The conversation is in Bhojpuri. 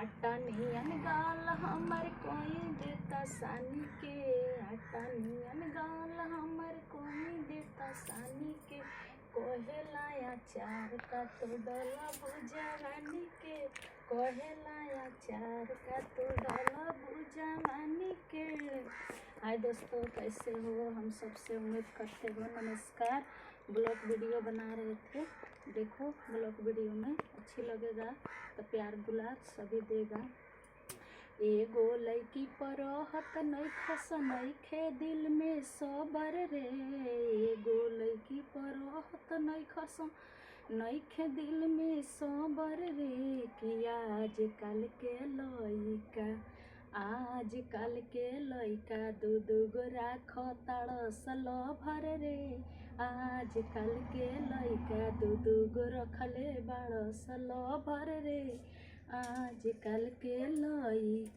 आटा नियन गाल हमर कोई देता सानी के, आटा नियन गाल हमर कोई देता सानी के, कोहेला चार का तो डला भुजवानी के, कोहेला चार का तो डला भुजवानी के। हाय दोस्तों, कैसे हो? हम सबसे उम्मीद करते हो नमस्कार। ब्लॉग वीडियो बना रहे थे, देखो ब्लॉग वीडियो में अच्छी लगेगा तो प्यार दुलार सभी देगा। एगो लड़की पर हत नइखस नइखे दिल में सबर रे, एगो लड़की पर हत नइखस नइखे दिल में सबर रे, कि आजकल के लइका, आजकल के लइका दू गो राख ताड़स लभर रे, आजकल के लइका दू गो रखले बाड़स लभर रे, आजकल के लइका।